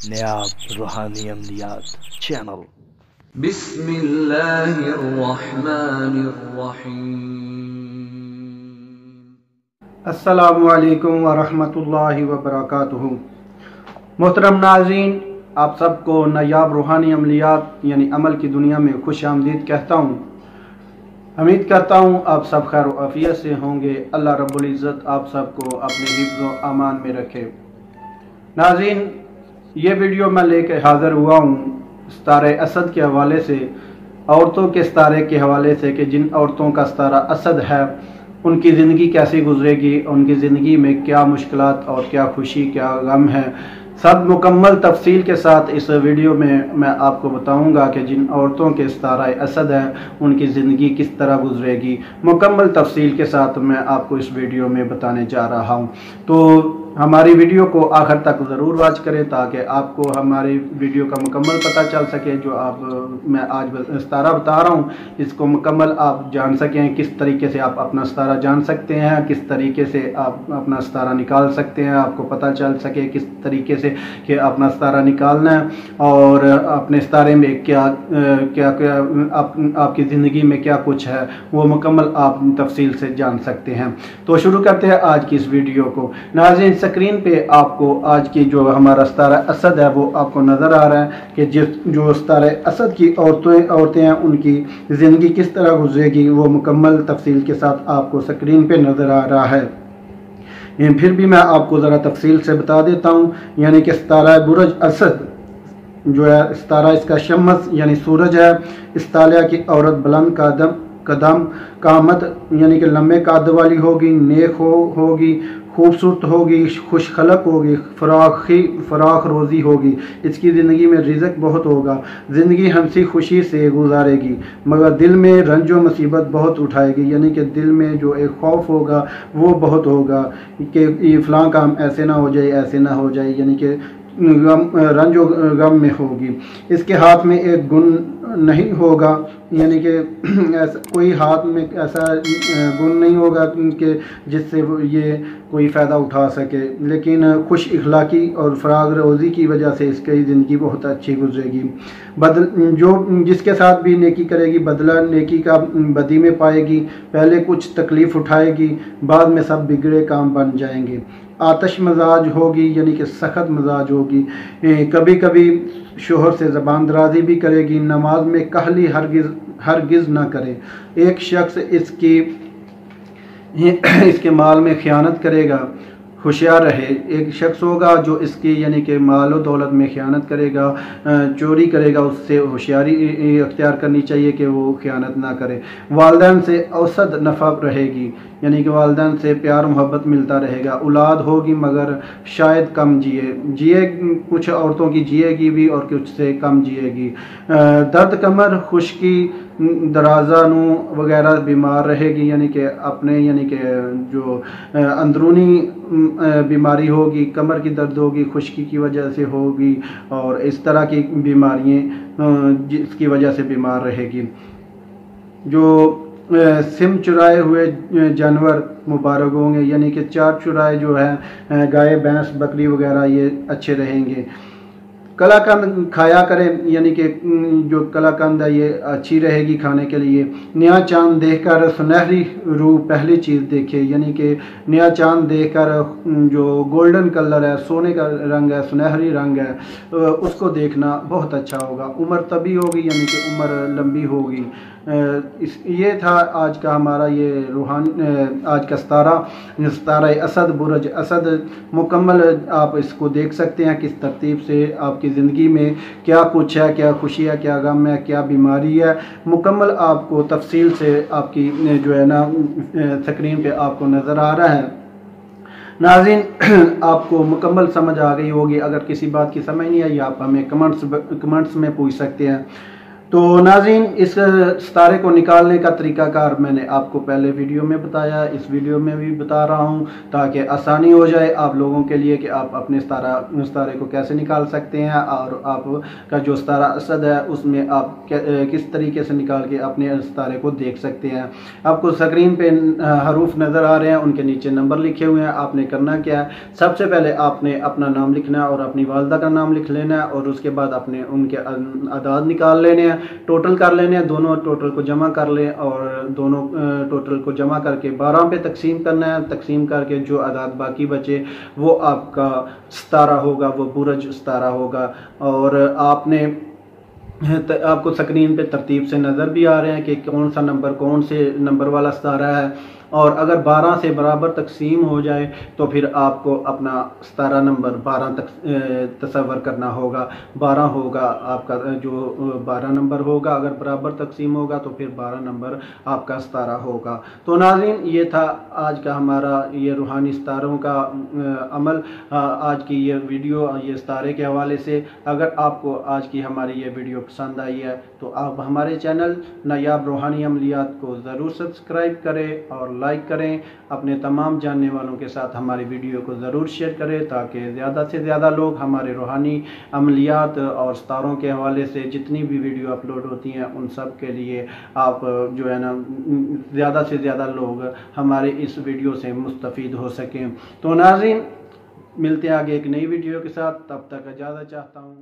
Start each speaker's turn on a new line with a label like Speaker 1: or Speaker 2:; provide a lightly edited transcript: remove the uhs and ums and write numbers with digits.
Speaker 1: नायाब रूहानी अमलियात चैनल।
Speaker 2: बिस्मिल्लाहिर्रहमानिर्रहीम। अस्सलामुअलैकुम वरहमतुल्लाहि वबरकातुहू। मोहतरम नाज़रीन, आप सबको नायाब रूहानी अमलियात यानी अमल की दुनिया में खुश आमदीद कहता हूँ। उम्मीद करता हूँ आप सब खैर व आफियत से होंगे। अल्लाह रब्बुल इज़्ज़त आप सबको अपने हिफ्ज़ व अमान में रखे। नाज़रीन, ये वीडियो मैं लेकर हाज़िर हुआ हूँ सितारे असद के हवाले से, औरतों के सितारे के हवाले से कि जिन औरतों का सितारा असद है उनकी ज़िंदगी कैसे गुजरेगी, उनकी ज़िंदगी में क्या मुश्किलात और क्या खुशी क्या गम है, सब मुकम्मल तफसील के साथ इस वीडियो में मैं आपको बताऊंगा कि जिन औरतों के सितारा असद हैं उनकी ज़िंदगी किस तरह गुजरेगी। मुकम्मल तफसील के साथ मैं आपको इस वीडियो में बताने जा रहा हूं। तो हमारी वीडियो को आखिर तक ज़रूर वॉच करें ताकि आपको हमारी वीडियो का मुकम्मल पता चल सके। जो मैं आज सितारा बता रहा हूँ इसको मुकम्मल आप जान सकें, किस तरीके से आप अपना सितारा जान सकते हैं, किस तरीके से आप अपना सितारा निकाल सकते हैं, आपको पता चल सके किस तरीके से कि अपना सितारा निकालना है और अपने सितारे में क्या क्या क्या आपकी ज़िंदगी में क्या कुछ है वो मुकम्मल आप तफसील से जान सकते हैं। तो शुरू करते हैं आज की इस वीडियो को। नाज़रीन, स्क्रीन पे आपको आज की जो हमारा सितारा असद है वो आपको नज़र आ रहा है कि जो सितारा असद की औरतें हैं उनकी ज़िंदगी किस तरह गुजरेगी वो मुकम्मल तफसील के साथ आपको स्क्रीन पे नज़र आ रहा है। फिर भी मैं आपको ज़रा तफसील से बता देता हूँ। यानी कि सितारा बुरज असद जो है, सितारा इसका शम्स यानी सूरज है। इस तालिया की औरत बुलंद कदम कामत यानी कि लंबे कद वाली होगी, नेक होगी, खूबसूरत होगी, खुशखलक होगी, फराख रोज़ी होगी। इसकी ज़िंदगी में रिज़्क बहुत होगा, ज़िंदगी हंसी खुशी से गुजारेगी, मगर दिल में रंज व मुसीबत बहुत उठाएगी। यानी कि दिल में जो एक खौफ होगा वो बहुत होगा कि फ़लाँ काम ऐसे ना हो जाए, ऐसे ना हो जाए, यानी कि रंज व गम में होगी। इसके हाथ में एक गुण नहीं होगा, यानी कि ऐसा कोई हाथ में ऐसा गुण नहीं होगा कि जिससे ये कोई फ़ायदा उठा सके, लेकिन खुश इखलाकी और फराग रोज़ी की वजह से इसकी ज़िंदगी बहुत अच्छी गुजरेगी। जिसके साथ भी नेकी करेगी बदला नेकी का बदी में पाएगी। पहले कुछ तकलीफ़ उठाएगी, बाद में सब बिगड़े काम बन जाएंगे। आतश मजाज होगी, यानी कि सख्त मजाज होगी। कभी कभी शोहर से ज़बान दराजी भी करेगी। नमाज में कहली हरगिज़ ना करे। एक शख्स इसके माल में ख़यानत करेगा, होशियार रहे। एक शख्स होगा जो इसकी यानी कि माल और दौलत में ख़यानत करेगा, चोरी करेगा, उससे होशियारी अख्तियार करनी चाहिए कि वो ख़यानत ना करे। वालिदैन से औसत नफ़ा रहेगी, यानी कि वालिदैन से प्यार मोहब्बत मिलता रहेगा। औलाद होगी मगर शायद कम जिए कुछ औरतों की जिएगी भी और कुछ से कम जिएगी। दर्द कमर, खुश्की, दराज़ानू वगैरह बीमार रहेगी, यानी कि जो अंदरूनी बीमारी होगी, कमर की दर्द होगी, खुश्की की वजह से होगी और इस तरह की बीमारियाँ जिसकी वजह से बीमार रहेगी। जो सिम चुराए हुए जानवर मुबारक होंगे, यानी कि चार चुराए जो है गाय भैंस बकरी वगैरह ये अच्छे रहेंगे। कलाकंद खाया करें, यानी कि जो कलाकंद है ये अच्छी रहेगी खाने के लिए। नया चांद देखकर सुनहरी रूह पहली चीज़ देखे, यानी कि नया चांद देखकर जो गोल्डन कलर है, सोने का रंग है, सुनहरी रंग है, उसको देखना बहुत अच्छा होगा। उम्र तभी होगी, यानी कि उम्र लंबी होगी। ये था आज का हमारा ये आज का सितारा असद बुरज असद। मुकम्मल आप इसको देख सकते हैं किस तरतीब से आपकी ज़िंदगी में क्या कुछ है, क्या खुशी है, क्या गम है, क्या बीमारी है। मुकम्मल आपको तफसील से आपकी जो है ना स्क्रीन पे आपको नज़र आ रहा है। नाज़रीन, आपको मुकम्मल समझ आ गई होगी। अगर किसी बात की समझ नहीं आई आप हमें कमेंट्स में पूछ सकते हैं। तो नाज़रीन, इस सितारे को निकालने का तरीकाकार मैंने आपको पहले वीडियो में बताया, इस वीडियो में भी बता रहा हूं ताकि आसानी हो जाए आप लोगों के लिए कि आप अपने सितारे को कैसे निकाल सकते हैं और आपका जो सितारा असद है उसमें आप किस तरीके से निकाल के अपने सितारे को देख सकते हैं। आपको स्क्रीन पे हरूफ नज़र आ रहे हैं, उनके नीचे नंबर लिखे हुए हैं। आपने करना क्या है, सबसे पहले आपने अपना नाम लिखना है और अपनी वालदा का नाम लिख लेना है और उसके बाद अपने उनके अदाद निकाल लेने हैं, टोटल कर लेने हैं, दोनों टोटल को जमा कर लें और दोनों टोटल को जमा करके 12 पे तकसीम करना है। तकसीम करके जो अदाद बाकी बचे वो आपका सितारा होगा, वो बुरज सितारा होगा। और आपको स्क्रीन पे तरतीब से नज़र भी आ रहे हैं कि कौन सा नंबर कौन से नंबर वाला सितारा है। और अगर 12 से बराबर तकसीम हो जाए तो फिर आपको अपना सितारा नंबर 12 तक तसव्वुर करना होगा। 12 होगा आपका जो 12 नंबर होगा, अगर बराबर तकसीम होगा तो फिर 12 नंबर आपका सितारा होगा। तो नाज़रीन, ये था आज का हमारा ये रूहानी सितारों का अमल, आज की ये वीडियो ये सितारे के हवाले से। अगर आपको आज की हमारी ये वीडियो पसंद आई है तो आप हमारे चैनल नायाब रूहानी अमलियात को ज़रूर सब्सक्राइब करें और लाइक करें। अपने तमाम जानने वालों के साथ हमारी वीडियो को ज़रूर शेयर करें ताकि ज़्यादा से ज़्यादा लोग हमारे रूहानी अमलियात और सितारों के हवाले से जितनी भी वीडियो अपलोड होती हैं उन सब के लिए आप जो है ना ज़्यादा से ज़्यादा लोग हमारे इस वीडियो से मुस्तफ़ीद हो सकें। तो नाज़रीन, मिलते हैं आगे एक नई वीडियो के साथ, तब तक इजाज़त चाहता हूँ।